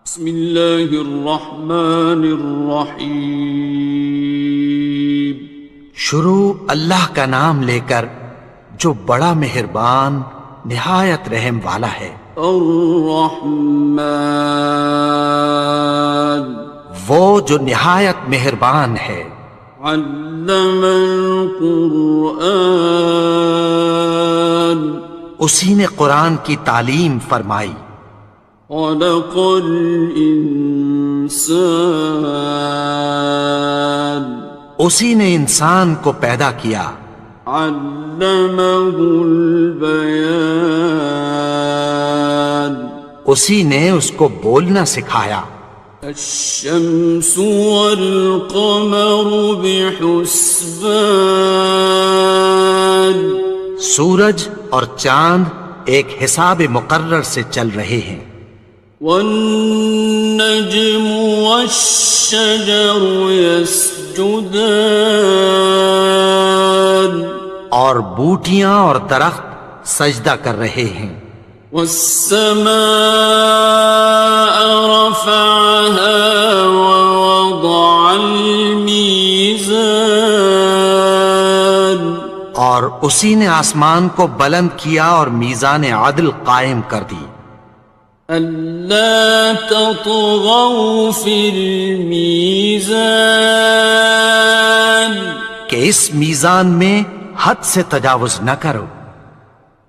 بسم اللہ الرحمن الرحیم۔ شروع اللہ کا نام لے کر جو بڑا مہربان نہایت رحم والا ہے۔ الرحمن، وہ جو نہایت مہربان ہے۔ علم القرآن، اسی نے قرآن کی تعلیم فرمائی۔ خلق الانسان، اسی نے انسان کو پیدا کیا۔ علمہ البیان، اسی نے اس کو بولنا سکھایا۔ الشمس والقمر بحسبان، سورج اور چاند ایک حساب مقرر سے چل رہے ہیں۔ والنجم والشجر يسجدان، اور بوٹیاں اور درخت سجدہ کر رہے ہیں۔ والسماء رفعها ووضع الميزان، اور اسی نے آسمان کو بلند کیا اور میزان عدل قائم کر دی۔ ألا تطغوا في الميزان، کہ اس میزان میں حد سے تجاوز نہ کرو۔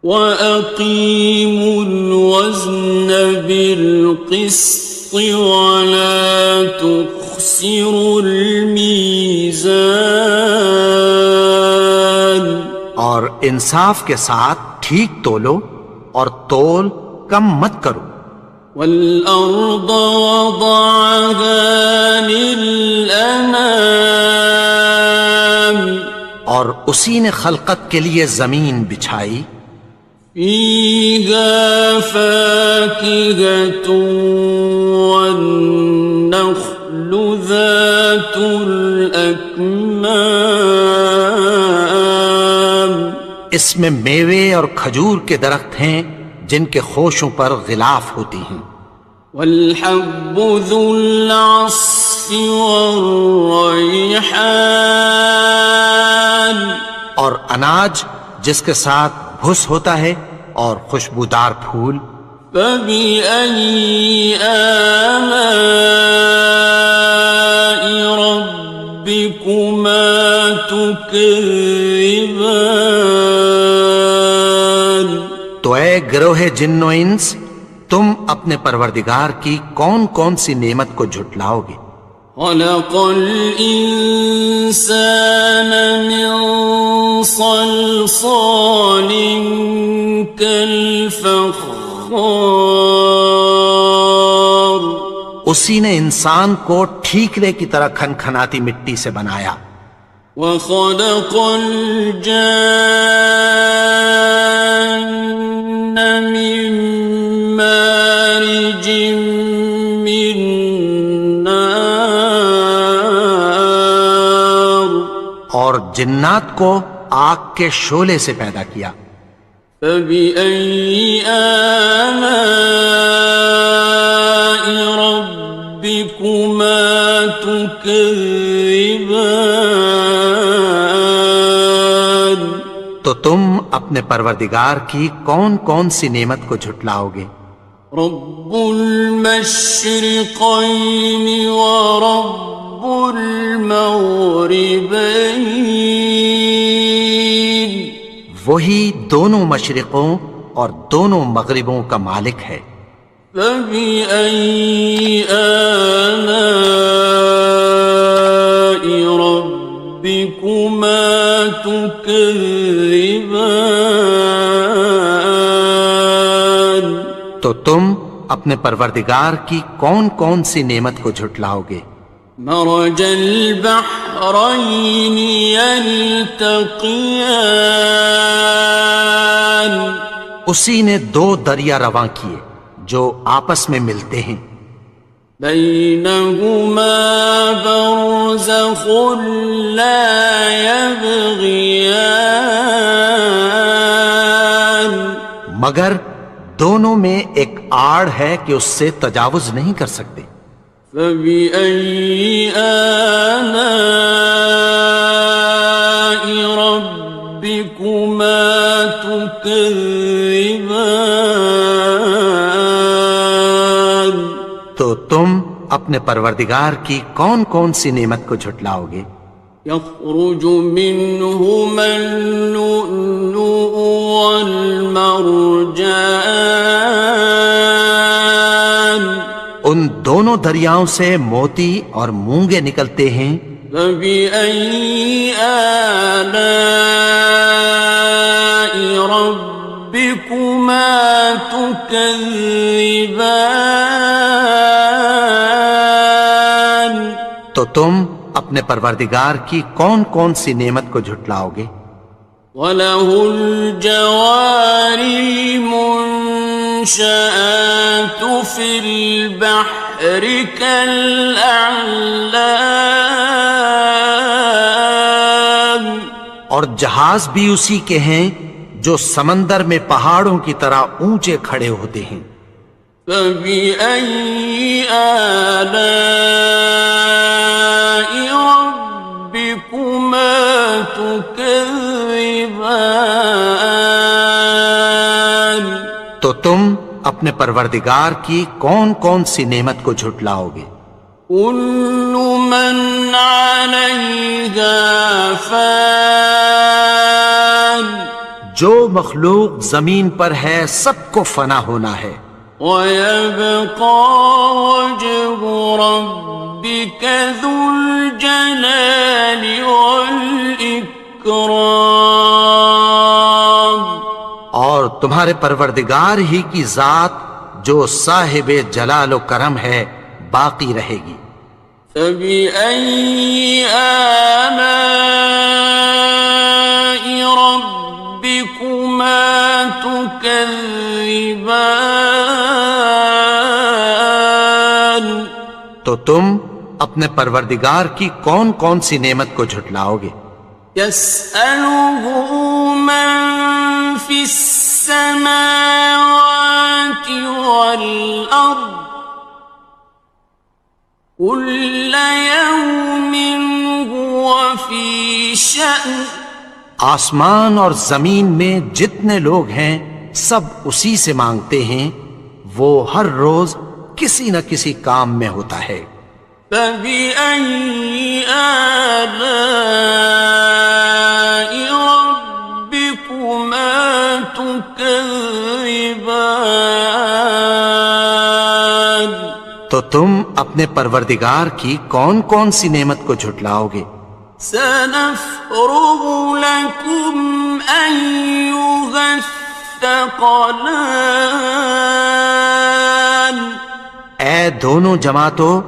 وَأَقِيمُوا الْوَزْنَ بِالْقِسْطِ وَلَا تُخْسِرُوا الْمِيزَانَ، اور انصاف کے ساتھ ٹھیک تولو اور تول کم مت کرو۔ وَالْأَرْضَ وَضَعَهَا لِلْأَنَامِ، اور اسی نے خلقت کے لیے زمین بچھائی۔ فِيهَا فَاكِهَةٌ وَالنَّخْلُ ذَاتُ الْأَكْمَامِ، اس میں میوے اور کھجور کے درخت ہیں جن کے خوشوں پر غلاف ہوتی ہیں۔ وَالْحَبُّ ذُو الْعَصْفِ وَالرَّيْحَانِ، اور اناج جس کے ساتھ بھس ہوتا ہے اور خوشبودار پھول۔ فَبِأَيِّ آلَاءِ رَبِّكُمَا تُكَذِّبَانِ، تو اے گروہ جن و انس، تم اپنے پروردگار کی کون کون سی نعمت کو جھٹلاؤ گے؟ خَلَقَ الْإِنسَانَ مِنْ صَلْصَالٍ كَالْفَخَّارِ، اسی نے انسان کو ٹھیکرے کی طرح کھنکھناتی مٹی سے بنایا۔ وَخَلَقَ الْجَانَّ مِن مَّارِجٍ مِّن نَّارٍ، اور جنات کو آگ کے شعلے سے پیدا کیا۔ فَبِأَيِّ آلَاءِ رَبِّكُمَا تُكَذِّبَانِ، تو تم اپنے پروردگار کی کون کون سی نعمت کو جھٹلاؤ گے؟ رب المشرقین ورب المغربین، وہی دونوں مشرقوں اور دونوں مغربوں کا مالک ہے۔ فَبِأَيِّ آلَاءِ رَبِّكُمَا تُكَذِّبَانِ، تو تم اپنے پروردگار کی کون کون سی نعمت کو جھٹلاؤ گے؟ مرج البحرین یلتقیان، اسی نے دو دریا رواں کیے جو آپس میں ملتے ہیں۔ بینہما برزخ لا یبغیان، مگر دونوں میں ایک آڑ ہے کہ اس سے تجاوز نہیں کر سکتے۔ فبأي آلاء ربكما تكذبان؟ تو تم اپنے پروردگار کی کون کون سی نعمت کو جھٹلاؤ گے؟ يخرج منهما اللؤلؤ والمرجان، ان دونوں دریاؤں سے موتی اور مونگے نکلتے ہیں۔ فبأي آلاء ربكما تكذبان؟ تو تم اپنے پروردگار کی کون کون سی نعمت کو جھٹلاؤ گے؟ وَلَهُ الْجَوَارِ الْمُنشَآتُ فِي الْبَحْرِ كَالْأَعْلَامِ، اور جہاز بھی اسی کے ہیں جو سمندر میں پہاڑوں کی طرح اونچے کھڑے ہوتے ہیں۔ فَبِأَيِّ آلَاءِ رَبِّكُمَا تُكَذِّبَانِ؟ تو تم اپنے پروردگار کی کون کون سی نعمت کو جھٹلاؤ گے؟ كُلُّ مَنْ عَلَيْهَا فَانٍ، جو مخلوق زمین پر ہے سب کو فنا ہونا ہے۔ وَيَبْقَى وَجْهُ رَبِّكَ ذُو الْجَلَالِ وَالْإِكْرَامِ، اور تمہارے پروردگار ہی کی ذات جو صاحب جلال و کرم ہے باقی رہے گی۔ فَبِأَيِّ آلَاءِ رَبِّكُمَا تُكَذِّبَانِ؟ تو تم اپنے پروردگار کی کون کون سی نعمت کو جھٹلاؤ گے؟ يَسْأَلُهُ مَن فِي السَّمَاوَاتِ وَالْأَرْضِ كُلَّ يَوْمٍ هُوَ فِي شَأْنٍ، آسمان اور زمین میں جتنے لوگ ہیں سب اسی سے مانگتے ہیں، وہ ہر روز کسی نہ کسی کام میں ہوتا ہے۔ فَبِأَيِّ آلَاءِ رَبِّكُمَا تُكَذِّبَانِ؟ تو تم اپنے پروردگار کی کون کون سی نعمت کو جھٹلاؤ گے؟ سَنَفْرُغُ لَكُمْ أَيُّهَ الثَّقَلَانِ، اے دونوں جماعتوں،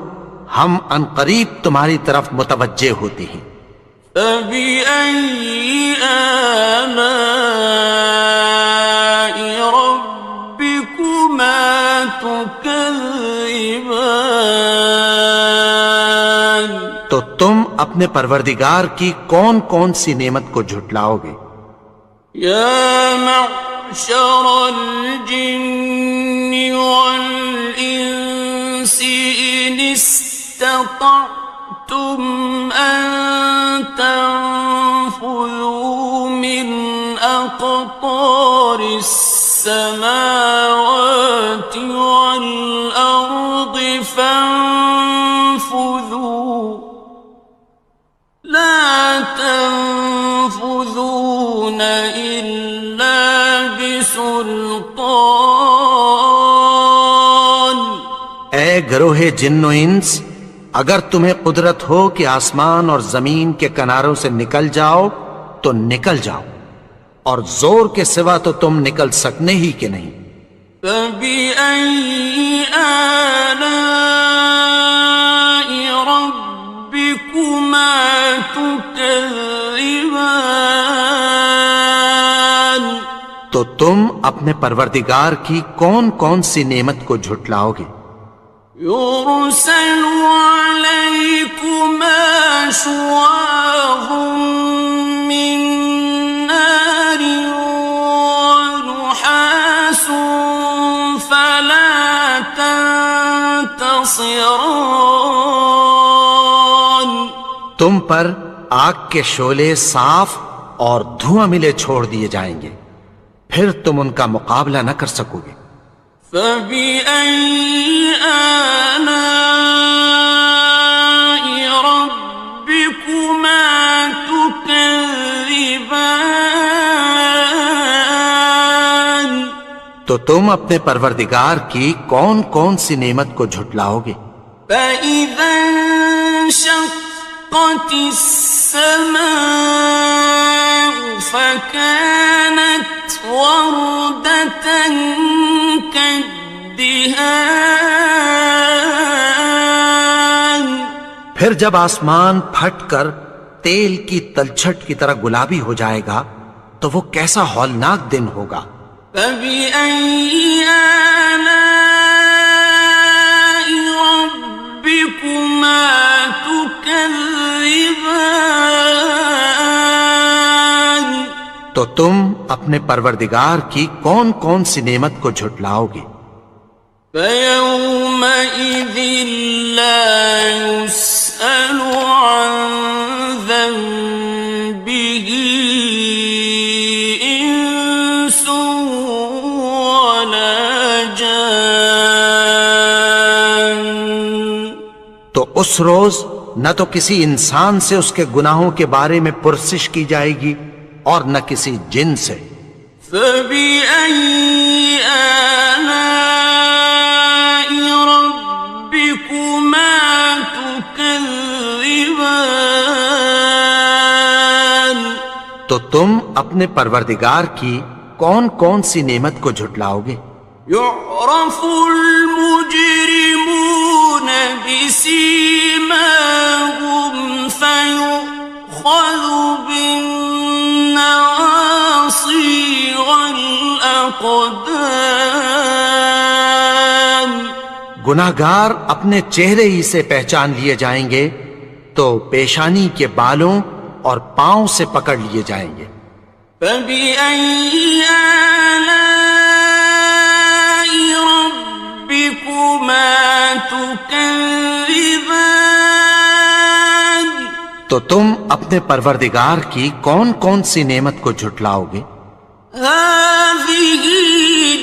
ہم عنقریب تمہاری طرف متوجہ ہوتے ہیں۔ فَبِأَيِّ آلَاءِ رَبِّكُمَا تُكَذِّبَانِ؟ تو تم اپنے پروردگار کی کون کون سی نعمت کو جھٹلاؤ گے؟ يَا مَعْشَرَ الْجِنِّ وَالْإِنسِ إِنِ اسْتَطَعْتُمْ أَن تَنفُذُوا مِنْ أَقْطَارِ السَّمَاوَاتِ وَالْأَرْضِ فَانفُذُوا لَا تَنفُذُونَ إِلَّا بِسُلْطَانٍ۔ اے گروہ جن و انس، اگر تمہیں قدرت ہو کہ آسمان اور زمین کے کناروں سے نکل جاؤ تو نکل جاؤ، اور زور کے سوا تو تم نکل سکنے ہی کہ نہیں۔ فَبِأَيِّ آلَاءِ رَبِّكُمَا تُكَذِّبَانِ؟ تو تم اپنے پروردگار کی کون کون سی نعمت کو جھٹلاؤ گے؟ يُرْسَلُ عَلَيْكُمَا شُوَاظٌ مِّن نَّارٍ وَنُحَاسٌ فَلَا ينتصران. تم پر آگ کے شعلے صاف اور دھواں ملے چھوڑ دیے جائیں گے، پھر تم ان کا مقابلہ نہ کر سکو گے۔ فبأي آلاء ربكما تكذبان. تو تم اپنے پروردگار کی کون کون سی نعمت کو جھٹلاؤ گے؟ فإذا انشقت السماء فكانت وردة كالدهان. پھر جب آسمان پھٹ کر تیل کی تلچھٹ کی طرح گلابی ہو جائے گا تو وہ کیسا ہولناک دن ہوگا۔ فبأي آلاء ربكما تكذبان. تو تم اپنے پروردگار کی کون کون سی نعمت کو جھٹلاؤ گے؟ فيومئذ لا يسأل عن ذنبه إنس ولا جان. تو اس روز نہ تو کسی انسان سے اس کے گناہوں کے بارے میں پرسش کی جائے گی اور نہ کسی جن سے۔ فبأي آلاء ربكما تكذبان. تو تم اپنے پروردگار کی کون کون سی نعمت کو جھٹلاؤ گے؟ يعرف المجرمون بسيماهم فيؤخذ بالنواصي والأقدام. گناہگار اپنے چہرے ہی سے پہچان لیے جائیں گے تو پیشانی کے بالوں اور پاؤں سے پکڑ لیے جائیں گے۔ فبأي آلاء ربكما تكذبان. تو تم اپنے پروردگار کی کون کون سی نعمت کو جھٹلاؤ گے؟ هذه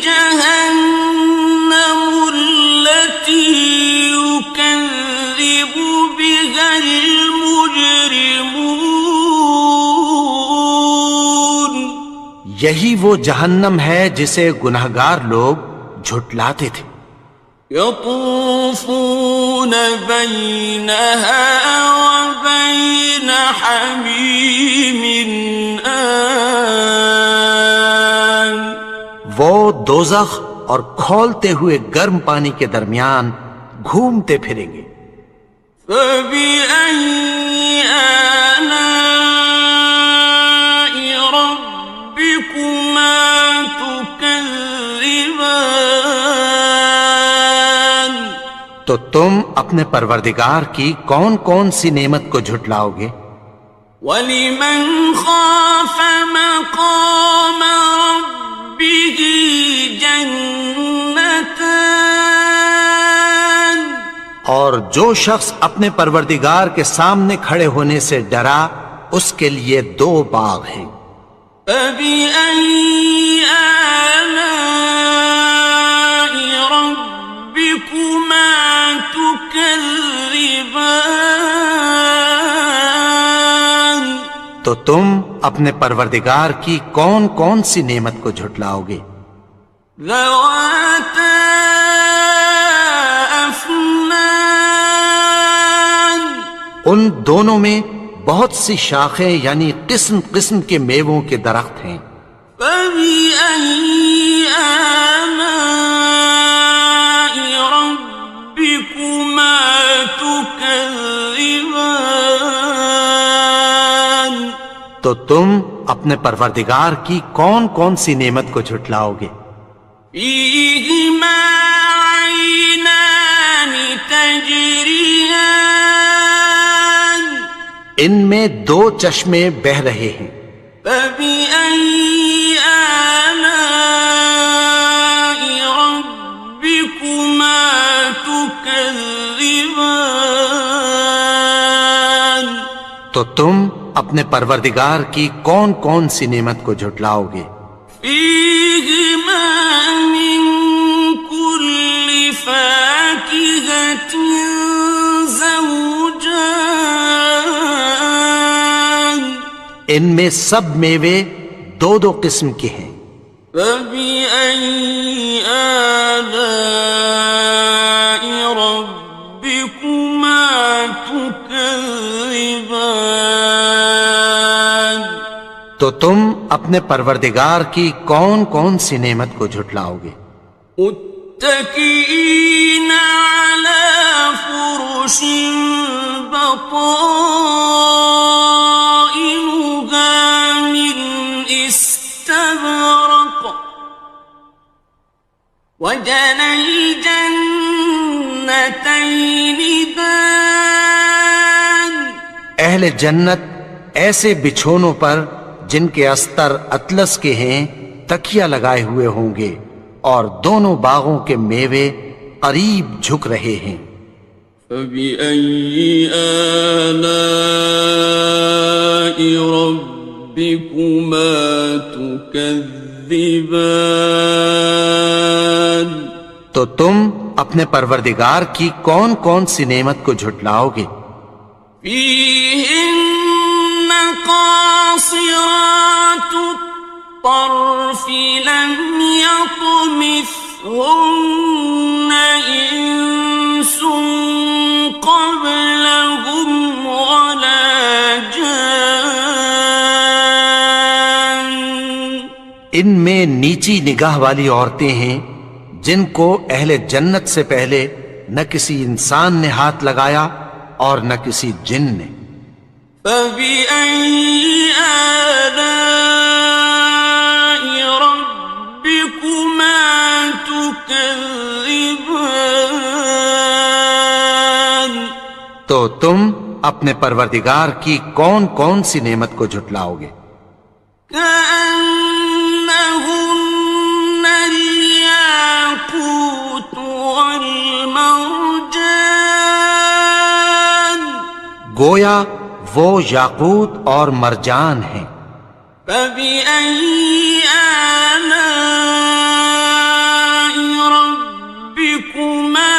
جهنم التي يكذب بها المجرمون. یہی وہ جہنم ہے جسے گناہگار لوگ جھٹلاتے تھے۔ يطوفون بينها وبين حميم آن. وہ دوزخ اور کھولتے ہوئے گرم پانی کے درمیان گھومتے پھریں گے۔ فبأي آلاء ربكما تكذبان. تو تم اپنے پروردگار کی کون کون سی نعمت کو جھٹلاؤ گے؟ وَلِمَنْ خَافَ مَقَامَ رَبِّهِ جَنَّتَانِ. اور جو شخص اپنے پروردگار کے سامنے کھڑے ہونے سے ڈرا اس کے لیے دو باغ ہیں۔ فَبِأَيِّ آلَاءِ رَبِّكُمَا تُكَذِّبَانِ. تو تم اپنے پروردگار کی کون کون سی نعمت کو جھٹلاؤ گے؟ ذَوَاتَا أَفْنَانٍ. ان دونوں میں بہت سی شاخیں یعنی قسم قسم کے میووں کے درخت ہیں۔ فَبِأَيِّ آلَاءِ رَبِّكُمَا تُكَذِّبَانِ. تو تم اپنے پروردگار کی کون کون سی نعمت کو جھٹلاؤ گے؟ فِيهِمَا عَيْنَانِ تَجْرِيَانِ. ان میں دو چشمے بہہ رہے ہیں۔ فَبِأَيِّ آلَاءِ رَبِّكُمَا تُكَذِّبَانِ. تكذبان تو تم اپنے پروردگار کی کون کون سی نعمت کو جھٹلاؤ گے؟ فيهما من كل فاكهة زوجان ان میں سب میوے دو دو قسم کے ہیں۔ فبأي آلاء ربكما تكذبان تو تم اپنے پروردگار کی کون کون سی نعمت کو جھٹلاؤ گے؟ متكئين على فرش بطائنها من استبرق وجنى الجنتين دان اہل جنت ایسے بچھونوں پر جن کے استر اطلس کے ہیں تکیہ لگائے ہوئے ہوں گے، اور دونوں باغوں کے میوے قریب جھک رہے ہیں۔ فبأي آلاء ربكما تكذبان تو تم اپنے پروردگار کی کون کون سی نعمت کو جھٹلاؤ گے؟ فيهن قاصرات الطرف لم يطمثهن إنس قبلهم ولا جان ان میں نیچی نگاہ والی عورتیں ہیں جن کو اہل جنت سے پہلے نہ کسی انسان نے ہاتھ لگایا اور نہ کسی جن نے۔ فبأي آلاء ربكما تكذبان تو تم اپنے پروردگار کی کون کون سی نعمت کو جھٹلاؤ گے؟ كأنهن الياقوت والمرجان گویا وہ یاقوت اور مرجان ہیں۔ فبأي آلاء ربكما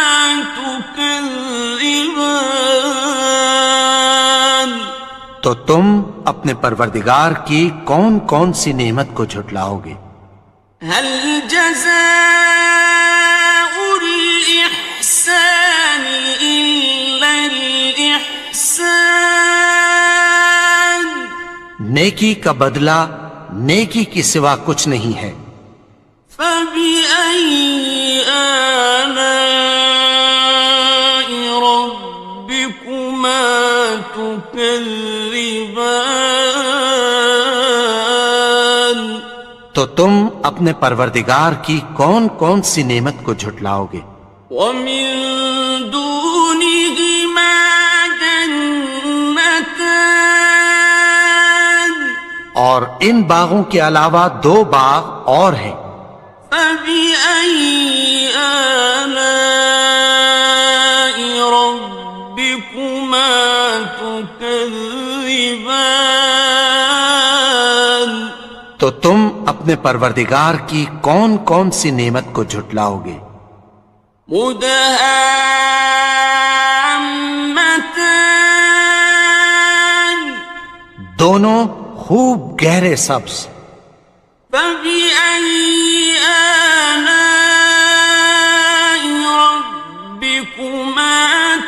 تكذبان تو تم اپنے پروردگار کی کون کون سی نعمت کو جھٹلاؤ گے؟ هل جزاء الإحسان إلا الإحسان نیکی کا بدلہ نیکی کی سوا کچھ نہیں ہے۔ فبأي آلاء ربكما تكذبان تو تم اپنے پروردگار کی کون کون سی نعمت کو جھٹلاؤ گے؟ ومن دونهما جنتان اور ان باغوں کے علاوہ دو باغ اور ہیں۔ فبأي آلاء ربكما تكذبان تو تم اپنے پروردگار کی کون کون سی نعمت کو جھٹلاؤ گے؟ مدهامتان دونوں خوب گہرے سبز۔ فبأي آلاء ربكما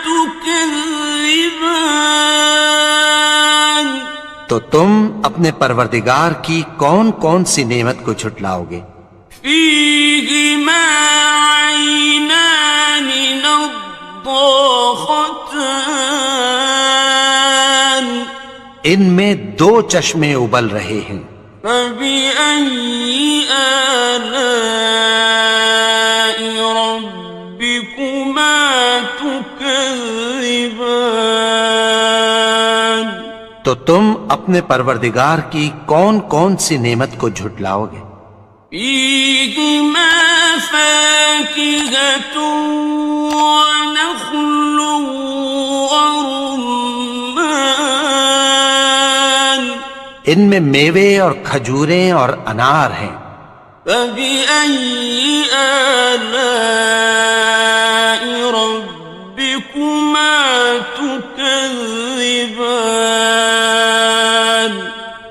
تكذبان تو تم اپنے پروردگار کی کون کون سی نعمت کو جھٹلاؤ گے؟ فيهما عينان نضاختان ان میں دو چشمے ابل رہے ہیں۔ فبأي آلاء ربكما تكذبان تو تم اپنے پروردگار کی کون کون سی نعمت کو جھٹلاؤ گے؟ فيهما فاكهة ونخل ورمان ان میں میوے اور کھجوریں اور انار ہیں. فبأي آلاء ربكما تكذبان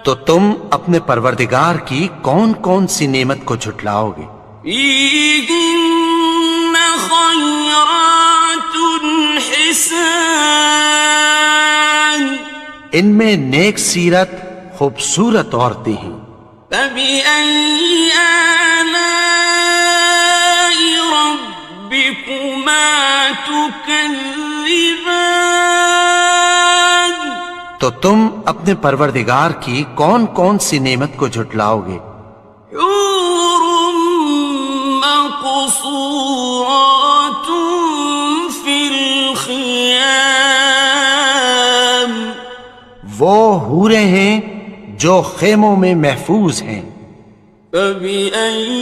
تو تم اپنے پروردگار کی کون کون سی نعمت کو جھٹلاؤ گے؟ فيهن خيرات حسان ان میں نیک سیرت خوبصورت عورتیں ہیں. فبأي آلاء ربكما تكذبان تو تم اپنے پروردگار کی کون کون سی نعمت کو جھٹلاؤ گے؟ حور مقصورات في الخيام وہ حوریں ہیں جو خیموں میں محفوظ ہیں. فبأي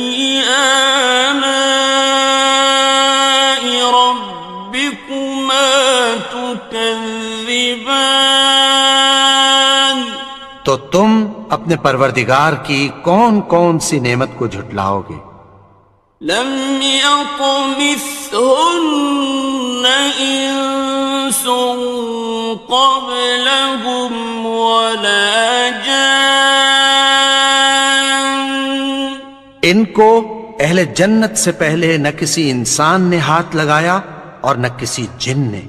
آلاء ربكما تكذبان تو تم اپنے پروردگار کی کون کون سی نعمت کو جھٹلاؤ گے؟ لم يطمثهن إنس قبلهم ولا جان ان کو اہل جنت سے پہلے نہ کسی انسان نے ہاتھ لگایا اور نہ کسی جن نے.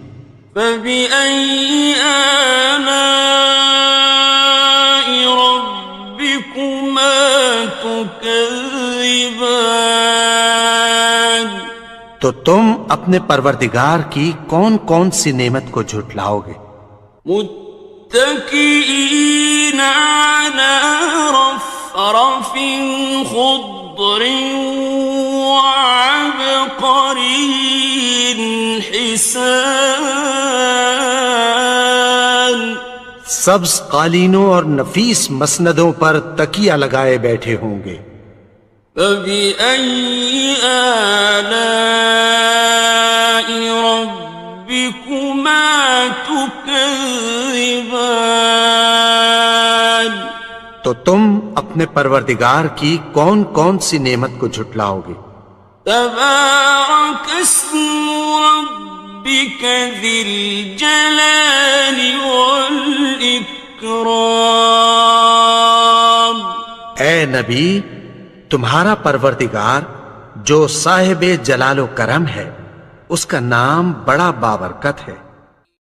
فبأي آلاء ربكما تكذبان تو تم اپنے پروردگار کی کون کون سی نعمت کو جھٹلاؤ گے؟ متكئين على رفرف خضر وعبقري حسان سبز قالینوں اور نفیس مسندوں پر تکیہ لگائے بیٹھے ہوں گے. فبأي آلاء ربكما تكذبان تو تم اپنے پروردگار کی کون کون سی نعمت کو جھٹلاؤ گے؟ تبارك اسم ربك ذي الجلال والإكرام اے نبی، تمہارا پروردگار جو صاحب جلال و کرم ہے، اس کا نام بڑا بابرکت ہے.